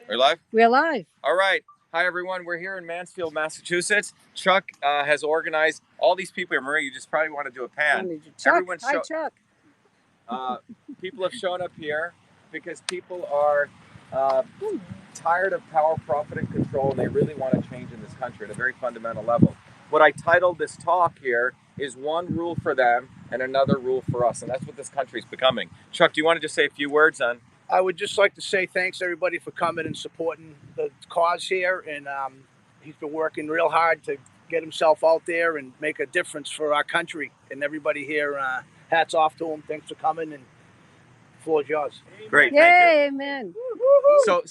We're live? We're live. All right. Hi, everyone. We're here in Mansfield, Massachusetts. Chuck has organized all these people here. Marie, you just probably want to do a pan. Chuck, hi, Chuck. People have shown up here because people are tired of power, profit, and control, and they really want to change in this country at a very fundamental level. What I titled this talk here is one rule for them and another rule for us, and that's what this country is becoming. Chuck, do you want to just say a few words on? I would just like to say thanks everybody for coming and supporting the cause here, and he's been working real hard to get himself out there and make a difference for our country. And everybody here, hats off to him. Thanks for coming, and the floor is yours. Great, Yay, thank you. amen.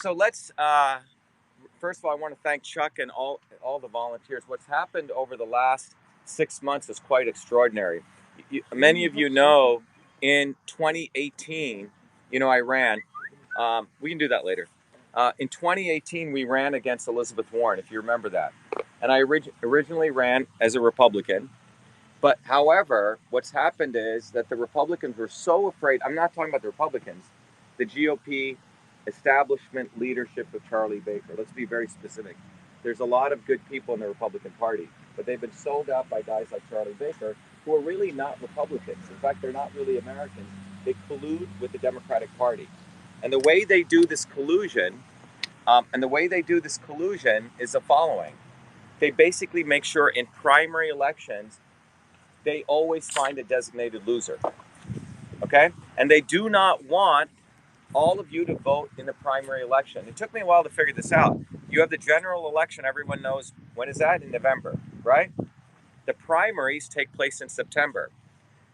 So let's first of all, I want to thank Chuck and all the volunteers. What's happened over the last 6 months is quite extraordinary. Many of you know, in 2018, I ran. We can do that later. In 2018, we ran against Elizabeth Warren, if you remember that. And I originally ran as a Republican. But however, what's happened is that the Republicans were so afraid. I'm not talking about the Republicans, the GOP establishment leadership of Charlie Baker. Let's be very specific. There's a lot of good people in the Republican Party, but they've been sold out by guys like Charlie Baker, who are really not Republicans. In fact, they're not really Americans. They collude with the Democratic Party. And the way they do this collusion, is the following. They basically make sure in primary elections, they always find a designated loser. Okay? And they do not want all of you to vote in the primary election. It took me a while to figure this out. You have the general election, everyone knows when is that? In November, right? The primaries take place in September.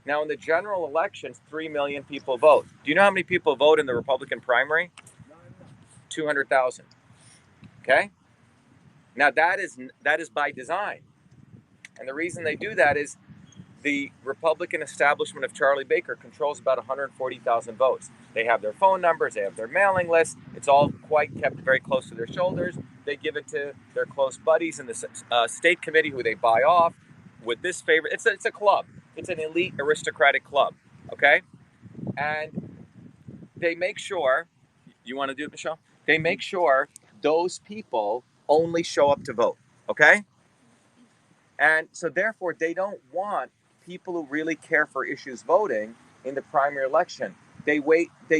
Now, in the general elections, 3 million people vote. Do you know how many people vote in the Republican primary? 200,000. Okay? Now, that is by design. And the reason they do that is the Republican establishment of Charlie Baker controls about 140,000 votes. They have their phone numbers, they have their mailing list. It's all quite kept very close to their shoulders. They give it to their close buddies in the state committee who they buy off with this favor. It's a club. It's an elite aristocratic club, okay? And they make sure, you want to do it, Michelle? They make sure those people only show up to vote, okay? And so therefore, they don't want people who really care for issues voting in the primary election. They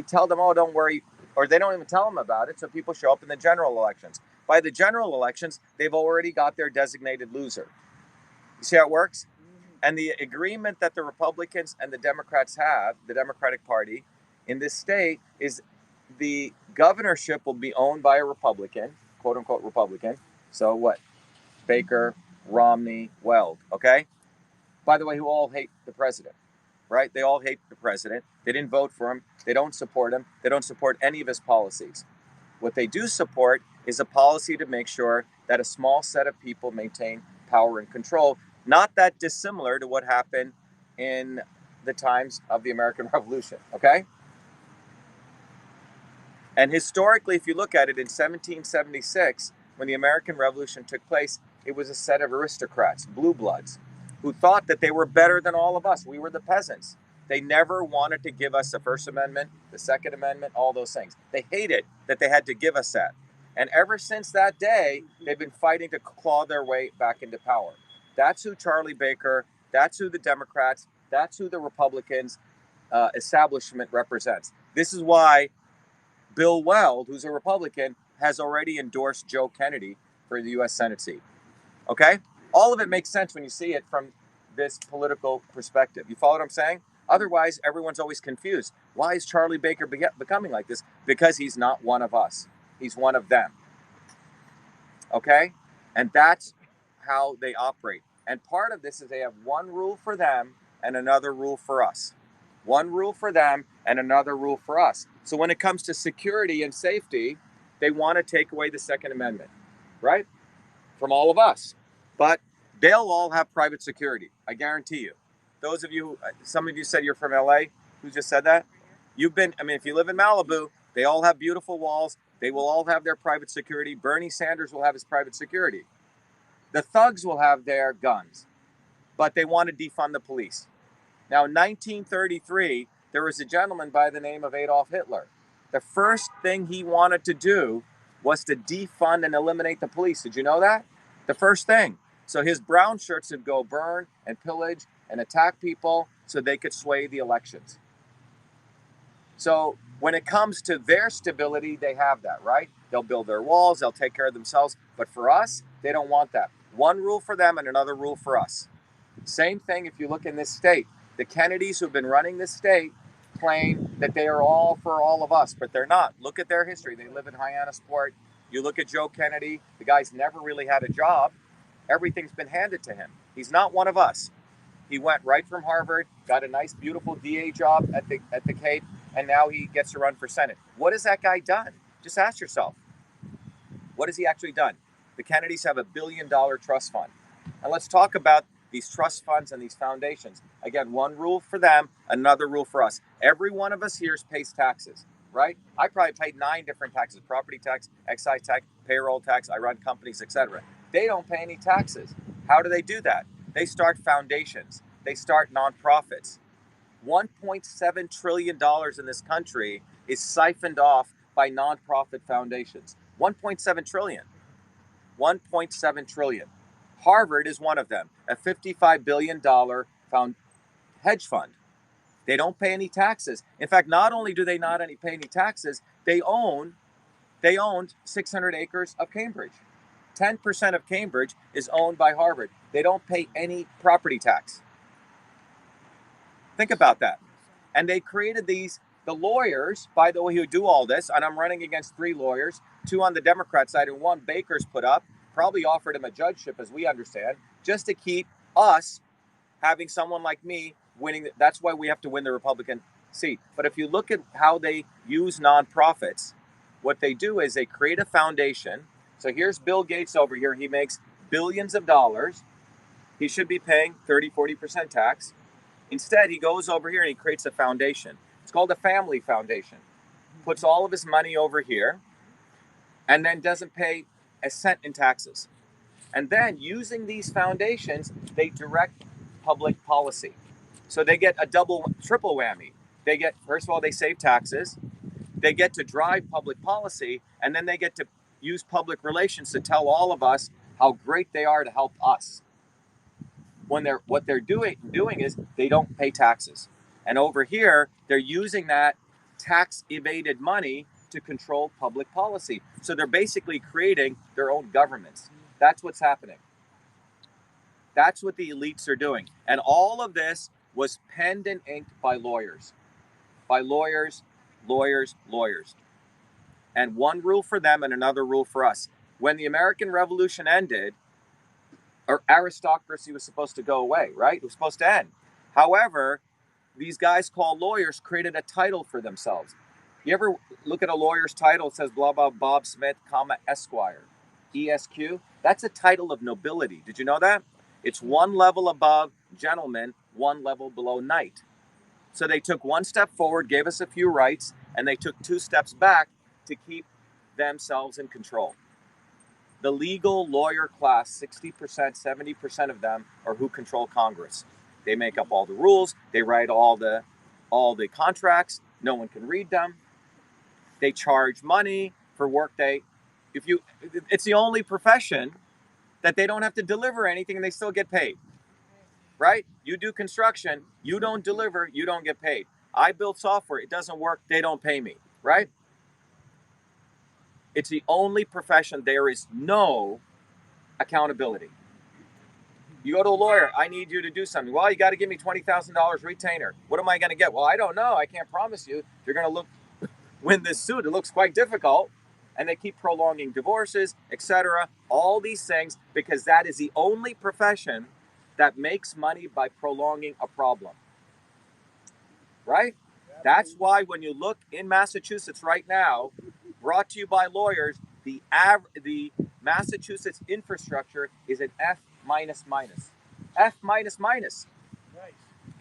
tell them, oh, don't worry, or they don't even tell them about it, so people show up in the general elections. By the general elections, they've already got their designated loser. You see how it works? And the agreement that the Republicans and the Democrats have, the Democratic Party, in this state is the governorship will be owned by a Republican, quote unquote Republican. So what? Baker, Romney, Weld, okay? By the way, who all hate the president, right? They all hate the president. They didn't vote for him. They don't support him. They don't support any of his policies. What they do support is a policy to make sure that a small set of people maintain power and control, not that dissimilar to what happened in the times of the American Revolution, okay? And historically, if you look at it, in 1776, when the American Revolution took place, it was a set of aristocrats, blue bloods, who thought that they were better than all of us. We were the peasants. They never wanted to give us the First Amendment, the Second Amendment, all those things. They hated that they had to give us that. And ever since that day, they've been fighting to claw their way back into power. That's who Charlie Baker, that's who the Democrats, that's who the Republicans establishment represents. This is why Bill Weld, who's a Republican, has already endorsed Joe Kennedy for the U.S. Senate seat. Okay? All of it makes sense when you see it from this political perspective. You follow what I'm saying? Otherwise, everyone's always confused. Why is Charlie Baker becoming like this? Because he's not one of us. He's one of them. Okay? And that's how they operate. And part of this is they have one rule for them and another rule for us. One rule for them and another rule for us. So when it comes to security and safety, they want to take away the Second Amendment, right? From all of us. But they'll all have private security. I guarantee you. Those of you, some of you said you're from LA. Who just said that? If you live in Malibu, they all have beautiful walls. They will all have their private security. Bernie Sanders will have his private security. The thugs will have their guns, but they want to defund the police. Now, in 1933, there was a gentleman by the name of Adolf Hitler. The first thing he wanted to do was to defund and eliminate the police. Did you know that? The first thing. So his brown shirts would go burn and pillage and attack people so they could sway the elections. So when it comes to their stability, they have that, right? They'll build their walls, they'll take care of themselves. But for us, they don't want that. One rule for them and another rule for us. Same thing if you look in this state. The Kennedys who've been running this state claim that they are all for all of us, but they're not. Look at their history. They live in Hyannisport. You look at Joe Kennedy, the guy's never really had a job. Everything's been handed to him. He's not one of us. He went right from Harvard, got a nice, beautiful DA job at the Cape, and now he gets to run for Senate. What has that guy done? Just ask yourself. What has he actually done? The Kennedys have $1 billion trust fund. And let's talk about these trust funds and these foundations. Again, one rule for them, another rule for us. Every one of us here pays taxes, right? I probably paid 9 different taxes: property tax, excise tax, payroll tax. I run companies, etc. They don't pay any taxes. How do they do that? They start foundations. They start nonprofits. $1.7 trillion in this country is siphoned off by nonprofit foundations. 1.7 trillion. 1.7 trillion. Harvard is one of them, a $55 billion hedge fund. They don't pay any taxes. In fact, not only do they not pay any taxes, they owned 600 acres of Cambridge. 10% of Cambridge is owned by Harvard. They don't pay any property tax. Think about that. And they created the lawyers, by the way, who do all this, and I'm running against 3 lawyers, 2 on the Democrat side and 1 Baker's put up, probably offered him a judgeship, as we understand, just to keep us having someone like me winning. That's why we have to win the Republican seat. But if you look at how they use nonprofits, what they do is they create a foundation. So here's Bill Gates over here. He makes billions of dollars. He should be paying 30-40% tax. Instead, he goes over here and he creates a foundation. It's called a family foundation. Puts all of his money over here and then doesn't pay a cent in taxes. And then using these foundations, they direct public policy. So they get a triple whammy. They get, first of all, they save taxes. They get to drive public policy, and then they get to use public relations to tell all of us how great they are to help us. What they're doing is they don't pay taxes. And over here, they're using that tax evaded money to control public policy. So they're basically creating their own governments. That's what's happening. That's what the elites are doing. And all of this was penned and inked by lawyers. By lawyers. And one rule for them and another rule for us. When the American Revolution ended, aristocracy was supposed to go away, right? It was supposed to end. However, these guys called lawyers created a title for themselves. You ever look at a lawyer's title? It says blah, blah, Bob Smith, comma, Esquire, ESQ. That's a title of nobility. Did you know that? It's 1 level above gentleman, 1 level below knight. So they took 1 step forward, gave us a few rights, and they took 2 steps back to keep themselves in control. The legal lawyer class, 60%, 70% of them are who control Congress. They make up all the rules. They write all the contracts. No one can read them. They charge money for work it's the only profession that they don't have to deliver anything and they still get paid. Right? You do construction, you don't deliver, you don't get paid. I build software, it doesn't work, they don't pay me. Right? It's the only profession there is no accountability. You go to a lawyer, I need you to do something. Well, you got to give me $20,000 retainer. What am I going to get? Well, I don't know. I can't promise you. If you're going to win this suit, it looks quite difficult. And they keep prolonging divorces, etc. All these things, because that is the only profession that makes money by prolonging a problem. Right? That's why when you look in Massachusetts right now, brought to you by lawyers, the Massachusetts infrastructure is an F minus minus. F minus minus. Nice.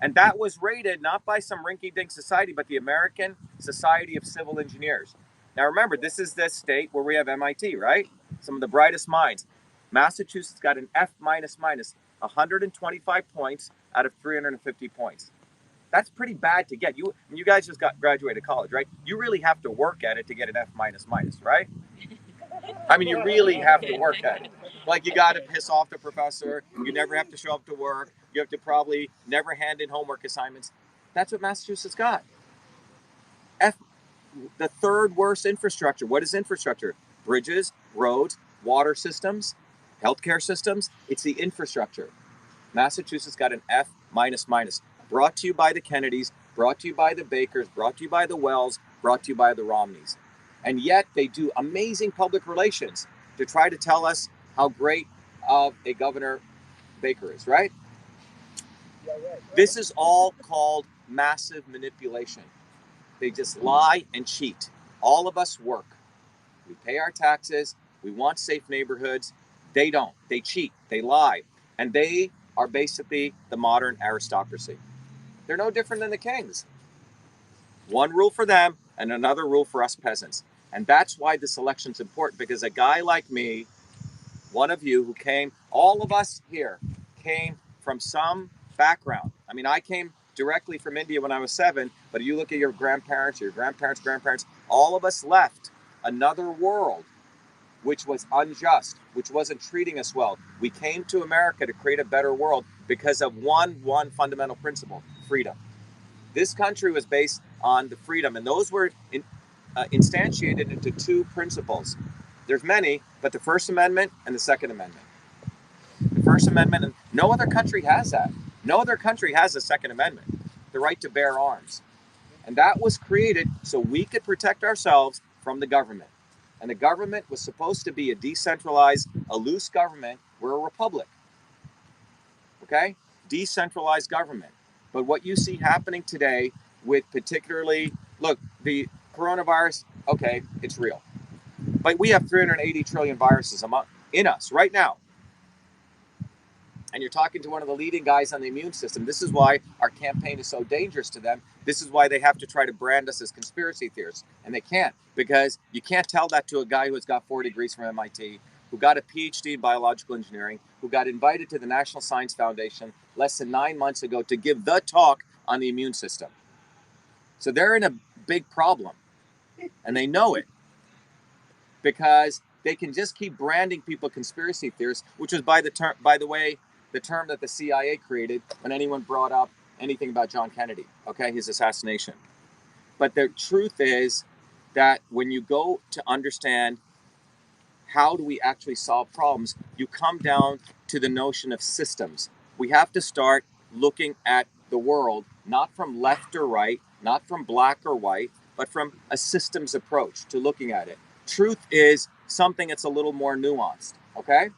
And that was rated not by some rinky-dink society, but the American Society of Civil Engineers. Now remember, this is the state where we have MIT, right? Some of the brightest minds. Massachusetts got an F minus minus, 125 points out of 350 points. That's pretty bad to get. You guys just graduated college, right? You really have to work at it to get an F minus minus, right? I mean, you really have to work at it. Like, you got to piss off the professor. You never have to show up to work. You have to probably never hand in homework assignments. That's what Massachusetts got. F, the third worst infrastructure. What is infrastructure? Bridges, roads, water systems, healthcare systems. It's the infrastructure. Massachusetts got an F minus minus. Brought to you by the Kennedys, brought to you by the Bakers, brought to you by the Wells, brought to you by the Romneys. And yet they do amazing public relations to try to tell us how great of a Governor Baker is, right? This is all called massive manipulation. They just lie and cheat. All of us work. We pay our taxes. We want safe neighborhoods. They don't. They cheat. They lie. And they are basically the modern aristocracy. They're no different than the kings. One rule for them and another rule for us peasants. And that's why this election's important, because a guy like me, one of you who came, all of us here came from some background. I mean, I came directly from India when I was 7, but you look at your grandparents, all of us left another world which was unjust, which wasn't treating us well. We came to America to create a better world because of one fundamental principle: freedom. This country was based on the freedom, and those were instantiated into two principles. There's many, but the First Amendment and the Second Amendment. The First Amendment, and no other country has that. No other country has a Second Amendment, the right to bear arms. And that was created so we could protect ourselves from the government. And the government was supposed to be a decentralized, a loose government. We're a republic. Okay? Decentralized government. But what you see happening today with particularly, look, the coronavirus, okay, it's real. But we have 380 trillion viruses in us right now. And you're talking to one of the leading guys on the immune system. This is why our campaign is so dangerous to them. This is why they have to try to brand us as conspiracy theorists. And they can't, because you can't tell that to a guy who's got 4 degrees from MIT, who got a PhD in biological engineering, who got invited to the National Science Foundation less than 9 months ago to give the talk on the immune system. So they're in a big problem. And they know it, because they can just keep branding people conspiracy theorists, which was, by the way, the term that the CIA created when anyone brought up anything about John Kennedy, okay, his assassination. But the truth is that when you go to understand how do we actually solve problems, you come down to the notion of systems. We have to start looking at the world, not from left or right, not from black or white, but from a systems approach to looking at it. Truth is something that's a little more nuanced, okay?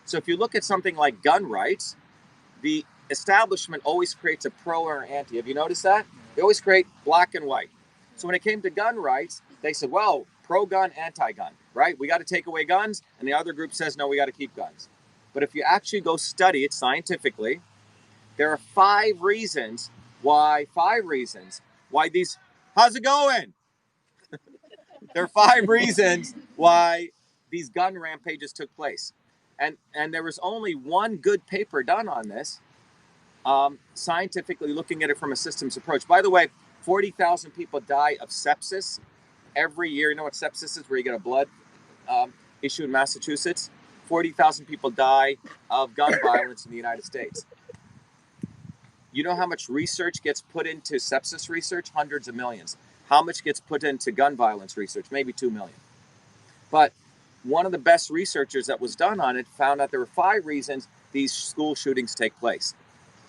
So if you look at something like gun rights, the establishment always creates a pro or anti. Have you noticed that? They always create black and white. So when it came to gun rights, they said, well, pro-gun, anti-gun, right? We got to take away guns. And the other group says, no, we got to keep guns. But if you actually go study it scientifically, there are 5 reasons why these, how's it going? There are 5 reasons why these gun rampages took place. And there was only one good paper done on this, scientifically looking at it from a systems approach. By the way, 40,000 people die of sepsis every year. You know what sepsis is, where you get a blood issue in Massachusetts? 40,000 people die of gun violence in the United States. You know how much research gets put into sepsis research? Hundreds of millions. How much gets put into gun violence research? Maybe 2 million. But one of the best researchers that was done on it found out there were 5 reasons these school shootings take place.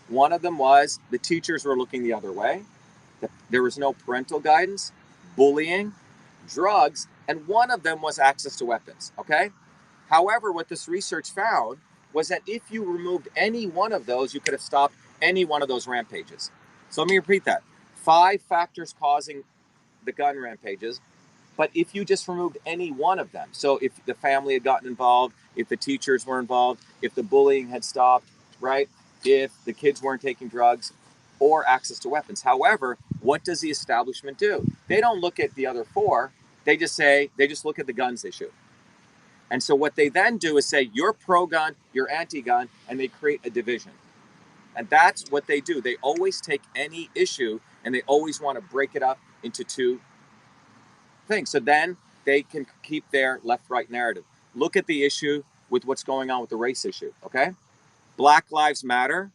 One of them was the teachers were looking the other way. There was no parental guidance, bullying, drugs, and one of them was access to weapons, okay? However, what this research found was that if you removed any one of those, you could have stopped any one of those rampages. So let me repeat that. 5 factors causing the gun rampages, but if you just removed any one of them, so if the family had gotten involved, if the teachers were involved, if the bullying had stopped, right? If the kids weren't taking drugs, or access to weapons. However, what does the establishment do? They don't look at the other 4. They just look at the guns they shoot. And so what they then do is say, you're pro-gun, you're anti-gun, and they create a division. And that's what they do. They always take any issue and they always want to break it up into 2 things. So then they can keep their left-right narrative. look at the issue with what's going on with the race issue, okay? Black Lives Matter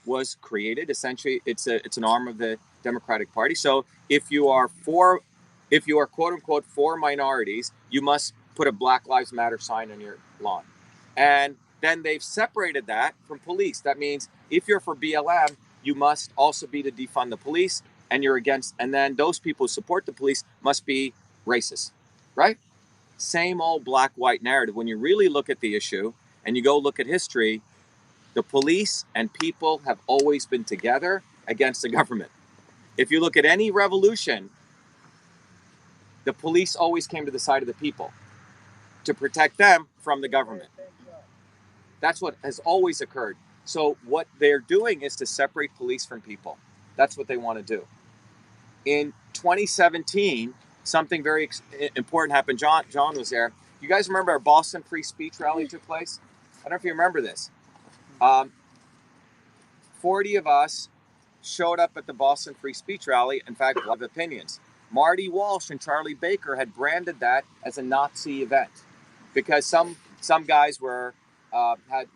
was created. Essentially, it's an arm of the Democratic Party. So if you are quote unquote for minorities, you must put a Black Lives Matter sign on your lawn. And then they've separated that from police. That means if you're for BLM, you must also be to defund the police, and you're against, and then those people who support the police must be racist, right? Same old black white narrative. When you really look at the issue and you go look at history, the police and people have always been together against the government. If you look at any revolution, the police always came to the side of the people to protect them from the government. That's what has always occurred. So what they're doing is to separate police from people. That's what they want to do. In 2017, something very important happened. John was there. You guys remember our Boston Free Speech rally took place? I don't know if you remember this. 40 of us showed up at the Boston Free Speech rally. In fact, of opinions. Marty Walsh and Charlie Baker had branded that as a Nazi event because some guys were had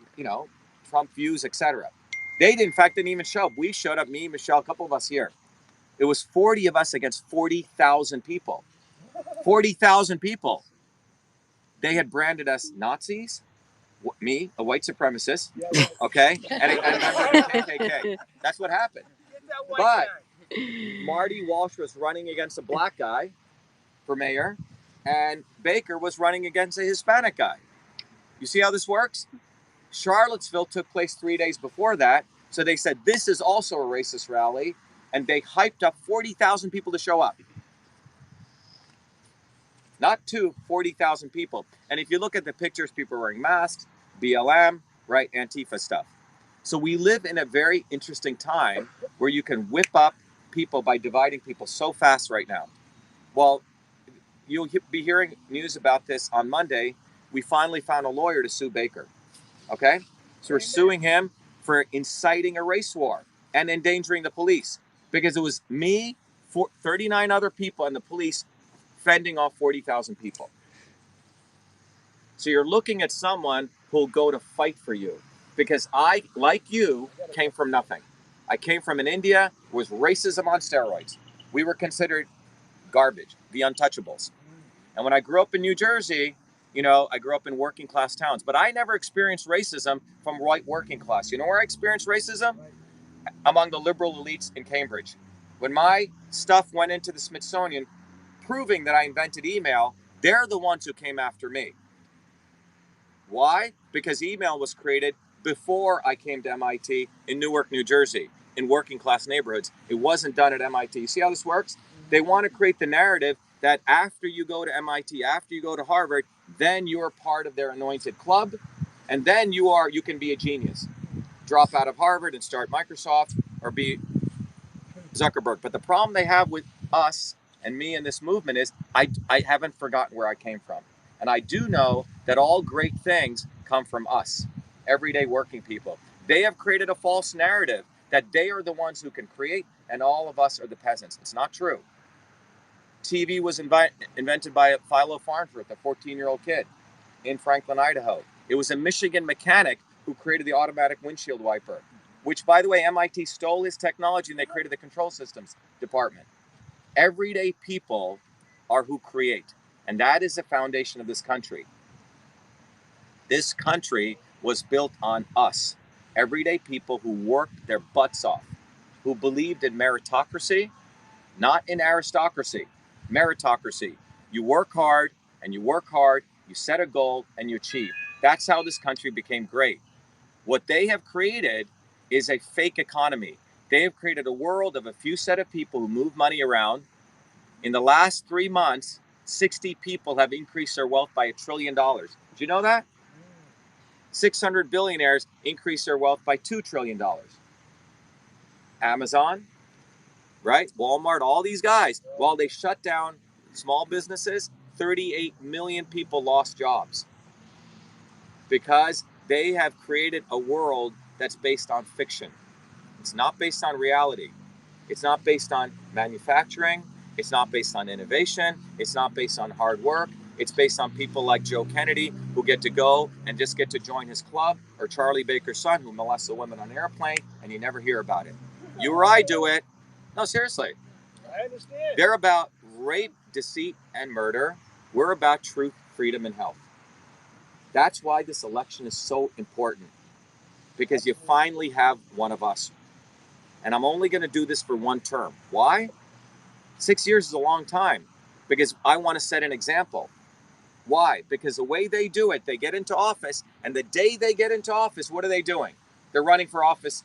Trump views, etc. They in fact didn't even show up. We showed up, me, Michelle, a couple of us here. It was 40 of us against 40,000 people. 40,000 people. They had branded us Nazis, me, a white supremacist, okay, and a member of the KKK. That's what happened. But Marty Walsh was running against a black guy for mayor, and Baker was running against a Hispanic guy. You see how this works? Charlottesville took place 3 days before that, so they said this is also a racist rally, and they hyped up 40,000 people to show up. Not 40,000 people. And if you look at the pictures, people are wearing masks, BLM, right, Antifa stuff. So we live in a very interesting time where you can whip up people by dividing people so fast right now. Well, you'll be hearing news about this on Monday. We finally found a lawyer to sue Baker, okay? So we're suing him for inciting a race war and endangering the police because it was me, 39 other people, and the police fending off 40,000 people. So you're looking at someone who'll go to fight for you because I, like you, came from nothing. I came from an India with racism on steroids. We were considered garbage, the untouchables. And when I grew up in New Jersey, I grew up in working class towns, but I never experienced racism from white working class. You know where I experienced racism? Among the liberal elites in Cambridge. When my stuff went into the Smithsonian, proving that I invented email, they're the ones who came after me. Why? Because email was created before I came to MIT in Newark, New Jersey, in working class neighborhoods. It wasn't done at MIT. You see how this works? They want to create the narrative that after you go to MIT, after you go to Harvard, then you're part of their anointed club, and then you can be a genius. Drop out of Harvard and start Microsoft or be Zuckerberg. But the problem they have with us and me in this movement is I haven't forgotten where I came from. And I do know that all great things come from us, everyday working people. They have created a false narrative that they are the ones who can create and all of us are the peasants. It's not true. TV was invented by Philo Farnsworth, a 14-year-old kid in Franklin, Idaho. It was a Michigan mechanic who created the automatic windshield wiper, which, by the way, MIT stole his technology and they created the control systems department. Everyday people are who create, and that is the foundation of this country. This country was built on us, everyday people who worked their butts off, who believed in meritocracy, not in aristocracy. Meritocracy. You work hard, and you work hard, you set a goal, and you achieve. That's how this country became great. What they have created is a fake economy. They have created a world of a few set of people who move money around. In the last 3 months, 60 people have increased their wealth by $1 trillion. Did you know that? 600 billionaires increased their wealth by $2 trillion. Amazon, right? Walmart, all these guys, while they shut down small businesses, 38 million people lost jobs because they have created a world that's based on fiction. It's not based on reality. It's not based on manufacturing. It's not based on innovation. It's not based on hard work. It's based on people like Joe Kennedy, who get to go and just get to join his club, or Charlie Baker's son, who molests a woman on an airplane, and you never hear about it. You or I do it. No, seriously. I understand. They're about rape, deceit, and murder. We're about truth, freedom, and health. That's why this election is so important, because you finally have one of us. And I'm only going to do this for one term. Why? 6 years is a long time, because I want to set an example. Why? Because the way they do it, they get into office, and the day they get into office, what are they doing? They're running for office.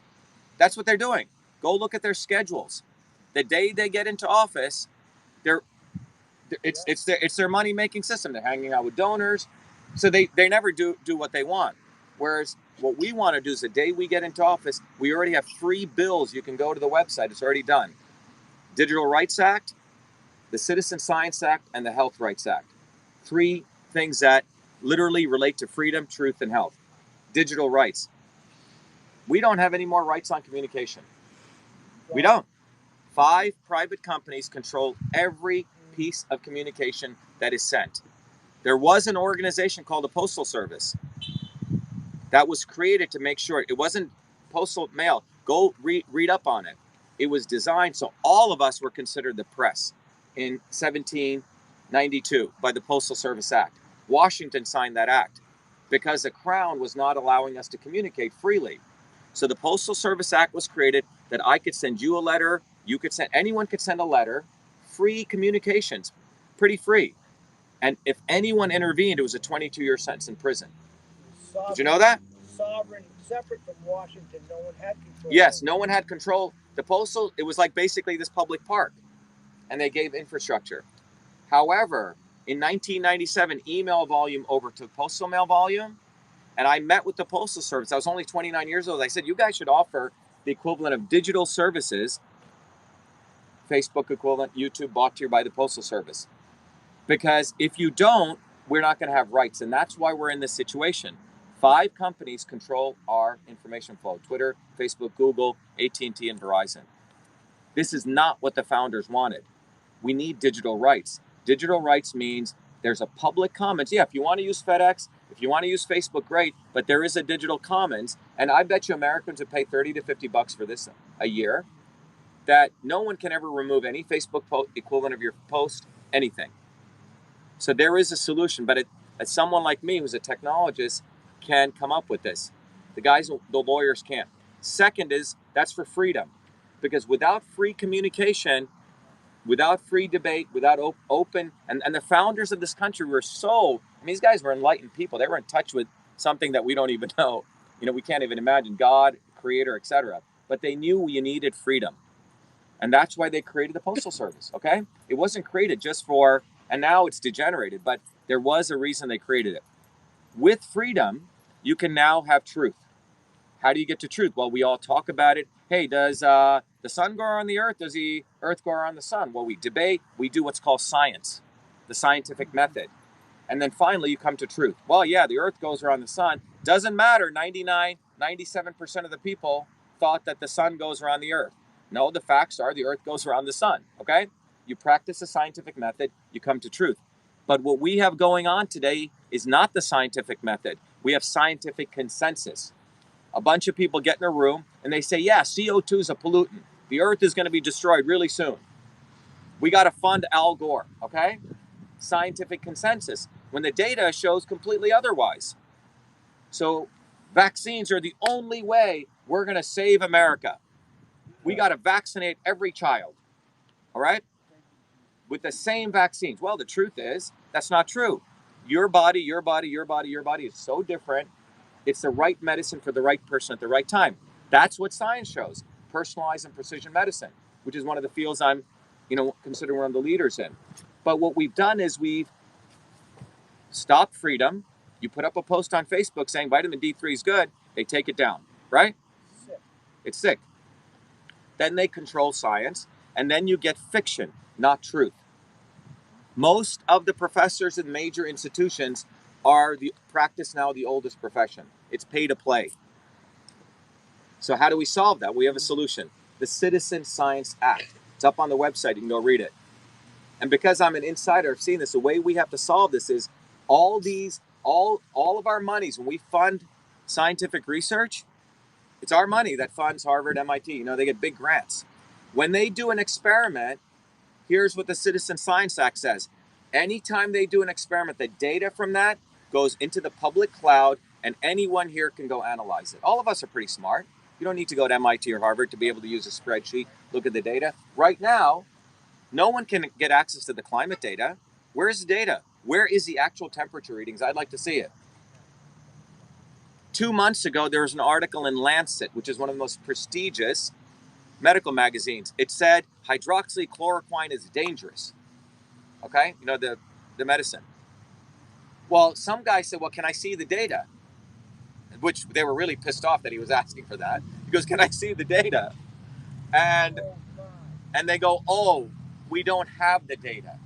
That's what they're doing. Go look at their schedules. The day they get into office, it's their money making system. They're hanging out with donors, so they never do what they want. Whereas what we want to do is the day we get into office, we already have 3 bills. You can go to the website; it's already done. Digital Rights Act, the Citizen Science Act, and the Health Rights Act. 3 things that literally relate to freedom, truth, and health. Digital rights. We don't have any more rights on communication. We don't. 5 private companies control every piece of communication that is sent. There was an organization called the Postal Service that was created to make sure it wasn't postal mail. Go read up on it. It was designed so all of us were considered the press in 1792 by the Postal Service Act. Washington signed that act because the Crown was not allowing us to communicate freely. So the Postal Service Act was created that I could send you a letter, anyone could send a letter, free communications, pretty free. And if anyone intervened, it was a 22-year sentence in prison. Did you know that? Sovereign, separate from Washington, no one had control. Yes, no one had control. The postal, it was like basically this public park, and they gave infrastructure. However, in 1997, email volume over to postal mail volume, and I met with the Postal Service. I was only 29 years old. I said, you guys should offer the equivalent of digital services, Facebook equivalent, YouTube, brought to you by the Postal Service. Because if you don't, we're not going to have rights. And that's why we're in this situation. 5 companies control our information flow: Twitter, Facebook, Google, AT&T, and Verizon. This is not what the founders wanted. We need digital rights. Digital rights means there's a public commons. Yeah, if you want to use FedEx, if you want to use Facebook, great, but there is a digital commons, and I bet you Americans would pay $30 to $50 for this a year, that no one can ever remove any Facebook equivalent of your post, anything. So there is a solution, but someone like me who's a technologist can come up with this. The lawyers can't. Second is, that's for freedom, because without free communication, without free debate, without open, and the founders of this country were these guys were enlightened people. They were in touch with something that we don't even know. We can't even imagine, God, creator, etc. But they knew you needed freedom. And that's why they created the Postal Service, okay? It wasn't created just for, and now it's degenerated, but there was a reason they created it. With freedom, you can now have truth. How do you get to truth? Well, we all talk about it. Hey, does the sun go around the earth? Does the earth go around the sun? Well, we debate. We do what's called science, the scientific method. And then finally, you come to truth. Well, yeah, the earth goes around the sun. Doesn't matter. 97% of the people thought that the sun goes around the earth. No, the facts are the earth goes around the sun, okay? You practice a scientific method, you come to truth. But what we have going on today is not the scientific method. We have scientific consensus. A bunch of people get in a room and they say, yeah, CO2 is a pollutant. The earth is going to be destroyed really soon. We got to fund Al Gore, okay? Scientific consensus, when the data shows completely otherwise. So vaccines are the only way we're going to save America. We got to vaccinate every child, all right, with the same vaccines. Well, the truth is, that's not true. Your body is so different. It's the right medicine for the right person at the right time. That's what science shows. Personalized and precision medicine, which is one of the fields I'm, considered one of the leaders in. But what we've done is we've stopped freedom. You put up a post on Facebook saying vitamin D3 is good. They take it down, right? It's sick. Then they control science, and then you get fiction, not truth. Most of the professors in major institutions practice now the oldest profession. It's pay to play. So how do we solve that? We have a solution. The Citizen Science Act. It's up on the website. You can go read it. And because I'm an insider, I've seen this. The way we have to solve this is all of our monies when we fund scientific research, it's our money that funds Harvard, MIT. You know, they get big grants. When they do an experiment, here's what the Citizen Science Act says. Anytime they do an experiment, the data from that goes into the public cloud and anyone here can go analyze it. All of us are pretty smart. You don't need to go to MIT or Harvard to be able to use a spreadsheet, look at the data. Right now, no one can get access to the climate data. Where's the data? Where is the actual temperature readings? I'd like to see it. 2 months ago, there was an article in Lancet, which is one of the most prestigious medical magazines. It said hydroxychloroquine is dangerous. Okay? You know, the medicine. Well, some guy said, well, can I see the data? Which they were really pissed off that he was asking for that. He goes, can I see the data? And they go, oh, we don't have the data.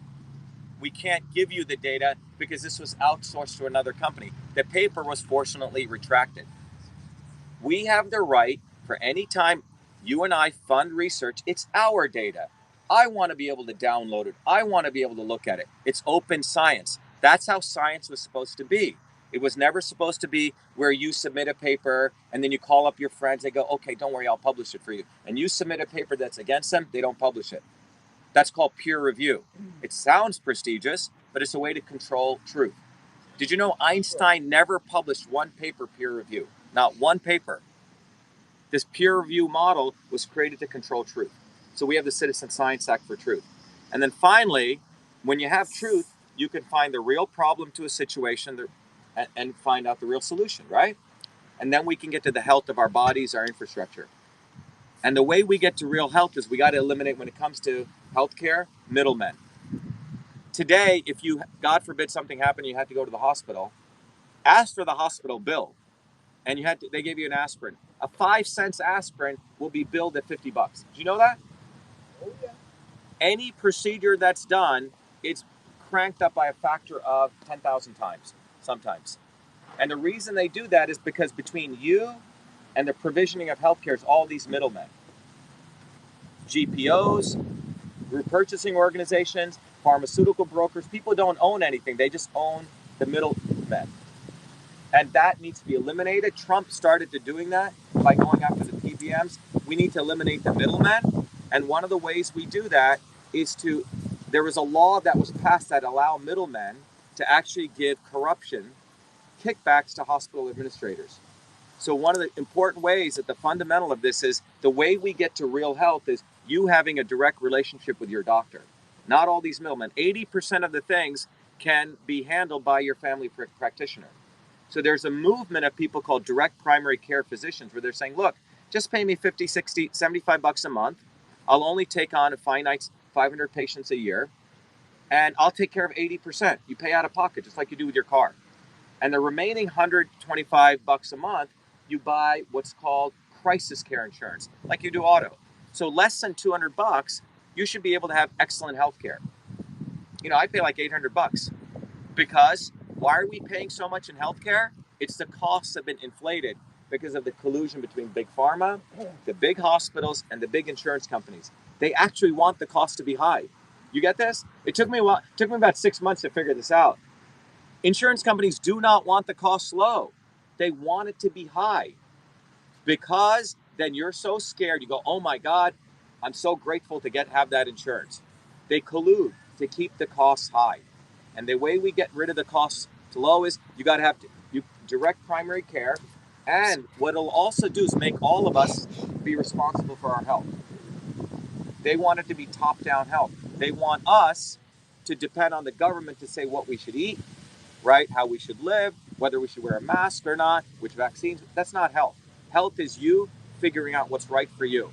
We can't give you the data because this was outsourced to another company. The paper was fortunately retracted. We have the right for any time you and I fund research, it's our data. I want to be able to download it. I want to be able to look at it. It's open science. That's how science was supposed to be. It was never supposed to be where you submit a paper and then you call up your friends. They go, okay, don't worry, I'll publish it for you. And you submit a paper that's against them, they don't publish it. That's called peer review. It sounds prestigious, but it's a way to control truth. Did you know Einstein never published one paper peer review? Not one paper. This peer review model was created to control truth. So we have the Citizen Science Act for truth. And then finally, when you have truth, you can find the real problem to a situation and find out the real solution, right? And then we can get to the health of our bodies, our infrastructure. And the way we get to real health is we got to eliminate, when it comes to healthcare, middlemen. Today, if you, God forbid, something happened, you had to go to the hospital, ask for the hospital bill. And they gave you an aspirin. A 5-cent aspirin will be billed at $50. Do you know that? Oh, yeah. Any procedure that's done, it's cranked up by a factor of 10,000 times, sometimes. And the reason they do that is because between you and the provisioning of healthcare is all these middlemen. GPOs, group purchasing organizations, pharmaceutical brokers. People don't own anything. They just own the middlemen. And that needs to be eliminated. Trump started to doing that by going after the PBMs. We need to eliminate the middlemen. And one of the ways we do that is there was a law that was passed that allow middlemen to actually give corruption kickbacks to hospital administrators. So one of the important ways that the fundamental of this is the way we get to real health is you having a direct relationship with your doctor. Not all these middlemen. 80% of the things can be handled by your family practitioner. So there's a movement of people called direct primary care physicians where they're saying, look, just pay me 50, 60, 75 bucks a month. I'll only take on a finite 500 patients a year, and I'll take care of 80%. You pay out of pocket, just like you do with your car. And the remaining 125 bucks a month, you buy what's called crisis care insurance, like you do auto. So less than 200 bucks, you should be able to have excellent health care. You know, I pay like 800 bucks. Because why are we paying so much in healthcare? It's the costs have been inflated because of the collusion between big pharma, the big hospitals, and the big insurance companies. They actually want the cost to be high. You get this? It took me a while. It took me about 6 months to figure this out. Insurance companies do not want the cost low. They want it to be high because then you're so scared. You go, oh my God, I'm so grateful to have that insurance. They collude to keep the costs high. And the way we get rid of the costs to low is you got to have direct primary care. And what it'll also do is make all of us be responsible for our health. They want it to be top-down health. They want us to depend on the government to say what we should eat, right? How we should live, whether we should wear a mask or not, which vaccines. That's not health. Health is you figuring out what's right for you.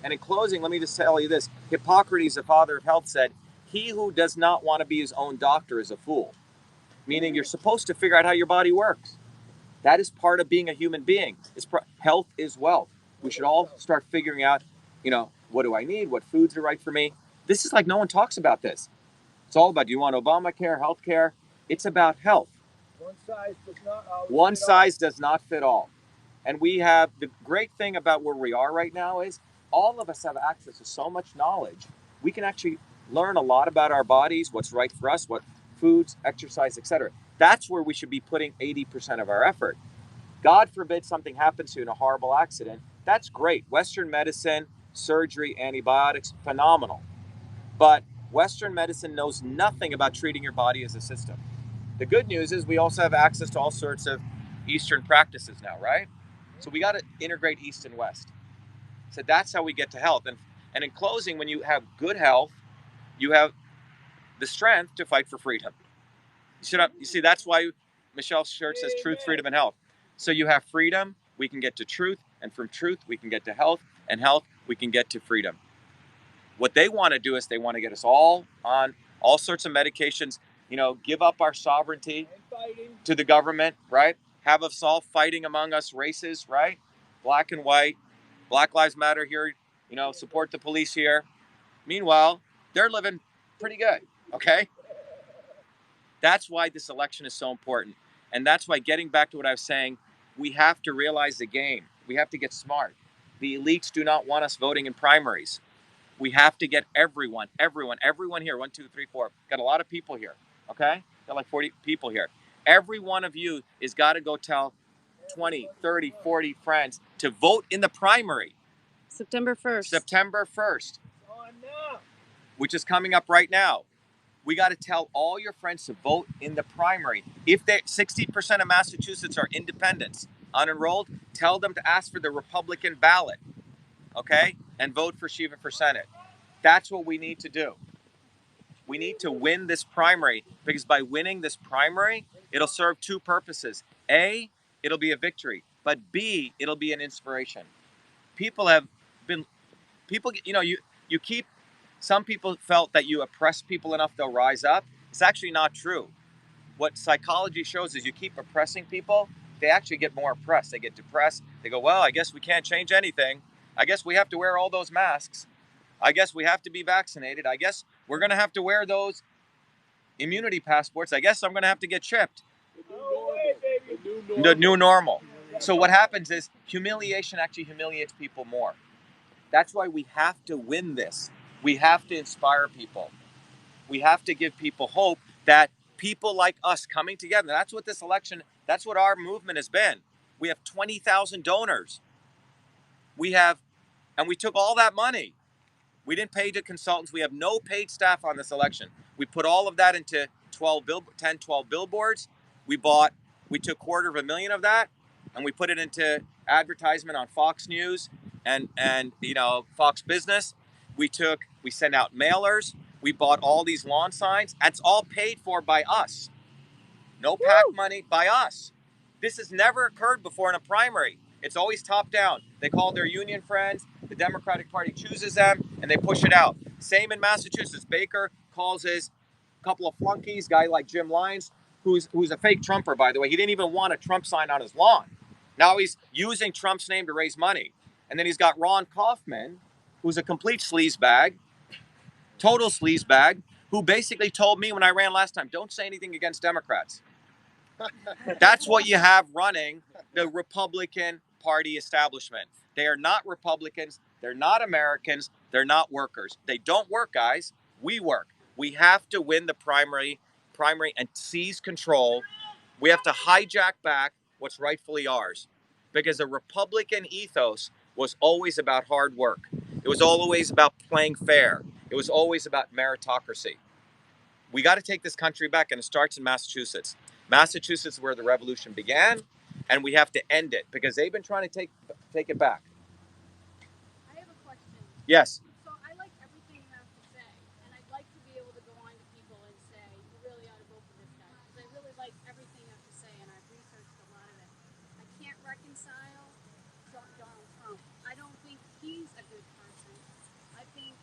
And in closing, let me just tell you this. Hippocrates, the father of health, said, he who does not want to be his own doctor is a fool. Meaning you're supposed to figure out how your body works. That is part of being a human being. Health is wealth. We should all start figuring out, what do I need? What foods are right for me? This is like no one talks about this. It's all about, do you want Obamacare, health care? It's about health. One size does not fit all. And we have, the great thing about where we are right now is all of us have access to so much knowledge. We can actually learn a lot about our bodies, what's right for us, what foods, exercise, etc. That's where we should be putting 80% of our effort. God forbid something happens to you in a horrible accident. That's great. Western medicine, surgery, antibiotics, phenomenal. But Western medicine knows nothing about treating your body as a system. The good news is we also have access to all sorts of Eastern practices now, right? So we got to integrate East and West. So that's how we get to health. And in closing, when you have good health, you have the strength to fight for freedom. You see, that's why Michelle's shirt says truth, freedom, and health. So you have freedom, we can get to truth, and from truth, we can get to health, and health, we can get to freedom. What they want to do is they want to get us all on all sorts of medications, give up our sovereignty to the government, right? Have us all fighting among us races, right? Black and white, Black Lives Matter here, support the police here. Meanwhile, they're living pretty good, okay? That's why this election is so important. And that's why, getting back to what I was saying, we have to realize the game. We have to get smart. The elites do not want us voting in primaries. We have to get everyone here. 1, 2, 3, 4. Got a lot of people here, okay? Got like 40 people here. Every one of you is got to go tell 20, 30, 40 friends to vote in the primary. September 1st. September 1st, which is coming up right now. We got to tell all your friends to vote in the primary. If 60% of Massachusetts are independents, unenrolled, tell them to ask for the Republican ballot, okay? And vote for Shiva for Senate. That's what we need to do. We need to win this primary, because by winning this primary, it'll serve two purposes. A, it'll be a victory, but B, it'll be an inspiration. Some people felt that you oppress people enough, they'll rise up. It's actually not true. What psychology shows is you keep oppressing people, they actually get more oppressed. They get depressed. They go, well, I guess we can't change anything. I guess we have to wear all those masks. I guess we have to be vaccinated. I guess we're going to have to wear those immunity passports. I guess I'm going to have to get chipped. The new normal. So what happens is humiliation actually humiliates people more. That's why we have to win this. We have to inspire people. We have to give people hope that people like us coming together, that's what this election, that's what our movement has been. We have 20,000 donors. And we took all that money. We didn't pay to consultants. We have no paid staff on this election. We put all of that into 12 billboards. We took $250,000 of that, and we put it into advertisement on Fox News and Fox Business. We sent out mailers. We bought all these lawn signs. That's all paid for by us. No PAC money, by us. This has never occurred before in a primary. It's always top down. They call their union friends. The Democratic Party chooses them, and they push it out. Same in Massachusetts. Baker calls his couple of flunkies, guy like Jim Lyons, who's a fake Trumper, by the way. He didn't even want a Trump sign on his lawn. Now he's using Trump's name to raise money. And then he's got Ron Kaufman, who's a complete sleazebag, total sleazebag, who basically told me when I ran last time, don't say anything against Democrats. That's what you have running the Republican Party establishment. They are not Republicans. They're not Americans. They're not workers. They don't work, guys. We work. We have to win the primary and seize control. We have to hijack back what's rightfully ours, because the Republican ethos was always about hard work. It was always about playing fair. It was always about meritocracy. We got to take this country back, and it starts in Massachusetts. Massachusetts is where the revolution began, and we have to end it, because they've been trying to take it back. I have a question. Yes. So I like everything you have to say, and I'd like to be able to go on to people and say, you really ought to vote for this guy, because I really like everything you have to say, and I've researched a lot of it. I can't reconcile Donald Trump. I don't think he's a good person. I think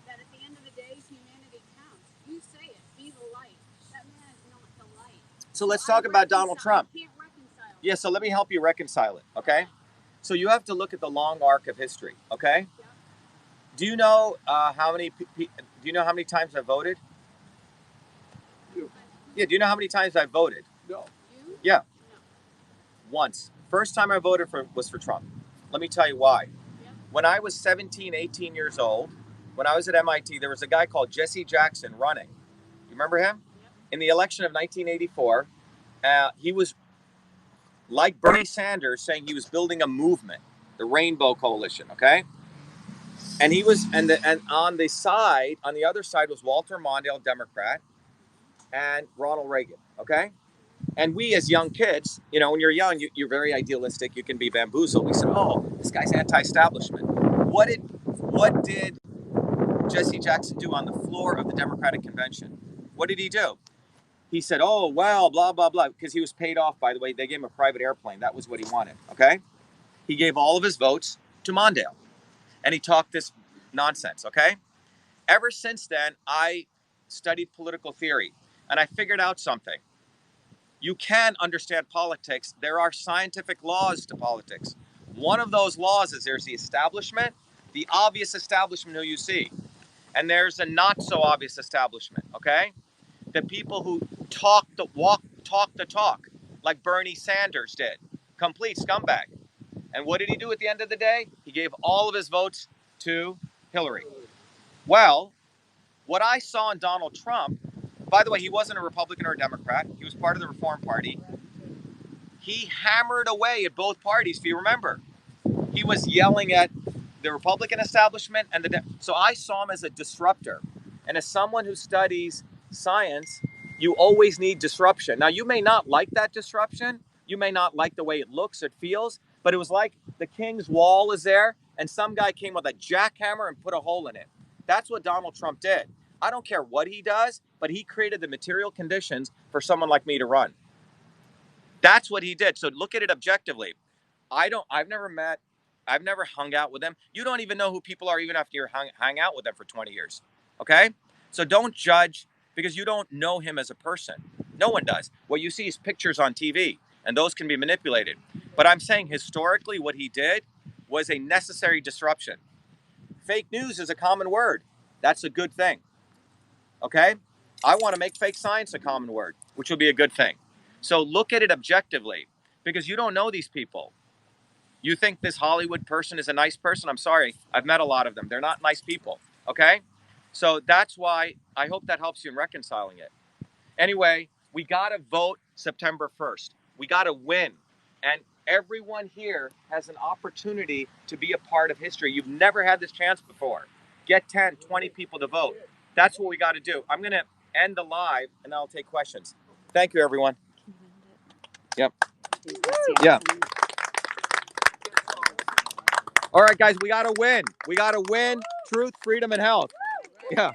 that at the end of the day, humanity counts. You say it. Be the light. That man is not the light. So let's talk about Donald Trump. I can't reconcile. Yeah, so let me help you reconcile it, okay? So you have to look at the long arc of history, okay? Yeah. Do you know how many times I voted? Yeah, do you know how many times I voted? No. You? Yeah. No. Once. First time I voted was for Trump. Let me tell you why. Yeah. When I was 17, 18 years old, when I was at MIT, there was a guy called Jesse Jackson running. You remember him? In the election of 1984, he was like Bernie Sanders, saying he was building a movement, the Rainbow Coalition, okay? And he was, and on the other side was Walter Mondale, Democrat, and Ronald Reagan, okay? And we as young kids, you know, when you're young, you're very idealistic. You can be bamboozled. We said, "Oh, this guy's anti-establishment." What did Jesse Jackson do on the floor of the Democratic Convention? What did he do? He said, "Oh, well, blah blah blah," because he was paid off. By the way, they gave him a private airplane. That was what he wanted. Okay, he gave all of his votes to Mondale, and he talked this nonsense. Okay, ever since then, I studied political theory, and I figured out something. You can understand politics. There are scientific laws to politics. One of those laws is there's the establishment, the obvious establishment who you see, and there's a not so obvious establishment, okay? The people who talk the walk, talk the talk, like Bernie Sanders did. Complete scumbag. And what did he do at the end of the day? He gave all of his votes to Hillary. Well, what I saw in Donald Trump, by the way, he wasn't a Republican or a Democrat. He was part of the Reform Party. He hammered away at both parties, if you remember. He was yelling at the Republican establishment and so I saw him as a disruptor. And as someone who studies science, you always need disruption. Now, you may not like that disruption. You may not like the way it looks, it feels, but it was like the King's Wall is there and some guy came with a jackhammer and put a hole in it. That's what Donald Trump did. I don't care what he does, but he created the material conditions for someone like me to run. That's what he did. So look at it objectively. I've never hung out with them. You don't even know who people are even after you hang out with them for 20 years. Okay? So don't judge because you don't know him as a person. No one does. What you see is pictures on TV, and those can be manipulated. But I'm saying historically what he did was a necessary disruption. Fake news is a common word. That's a good thing. Okay? I want to make fake science a common word, which will be a good thing. So look at it objectively because you don't know these people. You think this Hollywood person is a nice person? I'm sorry. I've met a lot of them. They're not nice people. Okay? So that's why I hope that helps you in reconciling it. Anyway, we got to vote September 1st. We got to win. And everyone here has an opportunity to be a part of history. You've never had this chance before. Get 10, 20 people to vote. That's what we got to do. I'm going to end the live and I'll take questions. Thank you, everyone. Yep. Yeah. All right, guys, we got to win. We got to win truth, freedom, and health. Yeah.